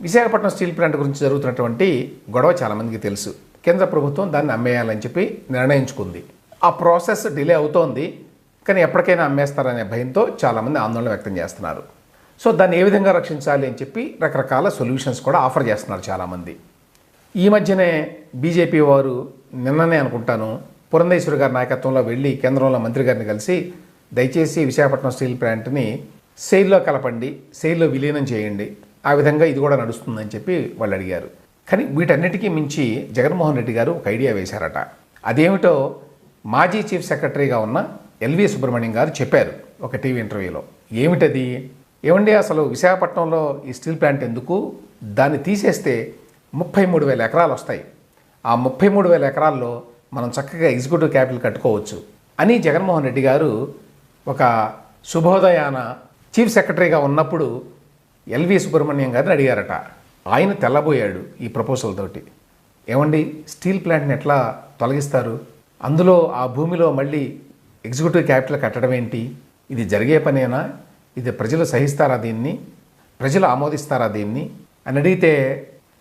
Visakhapatnam steel plant గురించి జరుగుతున్నటువంటి గొడవ చాలామందికి తెలుసు. కేంద్ర ప్రభుత్వం దాన్ని అమ్మేయాలని చెప్పి నిర్ణయించుకుంది. ఆ ప్రాసెస్ డిలే అవుతోంది, కానీ ఎప్పటికైనా అమ్మేస్తారనే భయంతో చాలామంది ఆందోళన వ్యక్తం చేస్తున్నారు. సో దాన్ని ఏ విధంగా రక్షించాలి అని చెప్పి రకరకాల సొల్యూషన్స్ కూడా ఆఫర్ చేస్తున్నారు చాలామంది. ఈ మధ్యనే బీజేపీ వారు నిన్ననే అనుకుంటాను పురంధేశ్వరి గారి నాయకత్వంలో వెళ్ళి కేంద్రంలో మంత్రి గారిని కలిసి దయచేసి విశాఖపట్నం స్టీల్ ప్లాంట్ని సెయిల్లో కలపండి, సెయిల్లో విలీనం చేయండి, ఆ విధంగా ఇది కూడా నడుస్తుందని చెప్పి వాళ్ళు అడిగారు. కానీ వీటన్నిటికీ మించి జగన్మోహన్ రెడ్డి గారు ఒక ఐడియా వేశారట. అదేమిటో మాజీ చీఫ్ సెక్రటరీగా ఉన్న ఎల్వి సుబ్రహ్మణ్యం గారు చెప్పారు ఒక టీవీ ఇంటర్వ్యూలో. ఏమిటది? ఏమండి అసలు విశాఖపట్నంలో ఈ స్టీల్ ప్లాంట్ ఎందుకు, దాన్ని తీసేస్తే 33,000 ఎకరాలు వస్తాయి, ఆ 33,000 ఎకరాల్లో మనం చక్కగా ఎగ్జిక్యూటివ్ క్యాపిటల్ కట్టుకోవచ్చు అని జగన్మోహన్ రెడ్డి గారు ఒక శుభోదయాన చీఫ్ సెక్రటరీగా ఉన్నప్పుడు ఎల్వి సుబ్రహ్మణ్యం గారిని అడిగారట. ఆయన తెల్లబోయాడు ఈ ప్రపోజల్ తోటి. ఏమండి స్టీల్ ప్లాంట్ని ఎట్లా తొలగిస్తారు, అందులో ఆ భూమిలో మళ్ళీ ఎగ్జిక్యూటివ్ క్యాపిటల్ కట్టడం ఏంటి, ఇది జరిగే పనేనా, ఇది ప్రజలు సహిస్తారా, దీన్ని ప్రజలు ఆమోదిస్తారా దీన్ని అని అడిగితే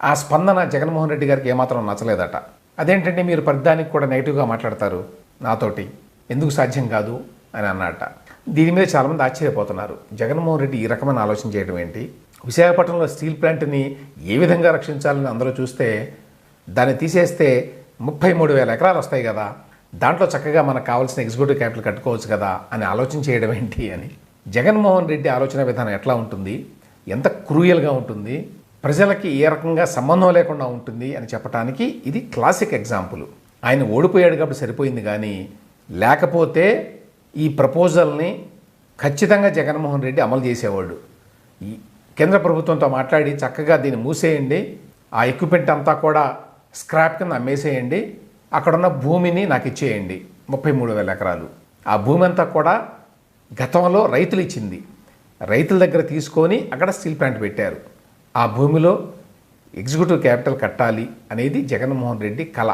ఆ స్పందన జగన్మోహన్ రెడ్డి గారికి ఏమాత్రం నచ్చలేదట. అదేంటంటే మీరు ప్రతిదానికి కూడా నెగిటివ్గా మాట్లాడతారు, నాతోటి ఎందుకు సాధ్యం కాదు అని అన్నట. దీని మీద చాలామంది ఆశ్చర్యపోతున్నారు. జగన్మోహన్ రెడ్డి ఈ రకమైన ఆలోచన చేయడం ఏంటి? విశాఖపట్నంలో స్టీల్ ప్లాంట్ని ఏ విధంగా రక్షించాలని అందరూ చూస్తే దాన్ని తీసేస్తే 33,000 ఎకరాలు వస్తాయి కదా, దాంట్లో చక్కగా మనకు కావాల్సిన ఎగ్జిక్యూటివ్ క్యాపిటల్ కట్టుకోవచ్చు కదా అని ఆలోచన చేయడం ఏంటి అని. జగన్మోహన్ రెడ్డి ఆలోచన విధానం ఎట్లా ఉంటుంది, ఎంత క్రూయల్గా ఉంటుంది, ప్రజలకి ఏ రకంగా సంబంధం లేకుండా ఉంటుంది అని చెప్పడానికి ఇది క్లాసిక్ ఎగ్జాంపుల్. ఆయన ఓడిపోయాడు కాబట్టి సరిపోయింది, కానీ లేకపోతే ఈ ప్రపోజల్ని ఖచ్చితంగా జగన్మోహన్ రెడ్డి అమలు చేసేవాడు. ఈ కేంద్ర ప్రభుత్వంతో మాట్లాడి చక్కగా దీన్ని మూసేయండి, ఆ ఎక్విప్మెంట్ అంతా కూడా స్క్రాప్ కింద అమ్మేసేయండి, అక్కడున్న భూమిని నాకు ఇచ్చేయండి 33,000 ఎకరాలు. ఆ భూమి అంతా కూడా గతంలో రైతులు ఇచ్చింది, రైతుల దగ్గర తీసుకొని అక్కడ స్టీల్ ప్లాంట్ పెట్టారు. ఆ భూమిలో ఎగ్జిక్యూటివ్ క్యాపిటల్ కట్టాలి అనేది జగన్మోహన్ రెడ్డి కళ.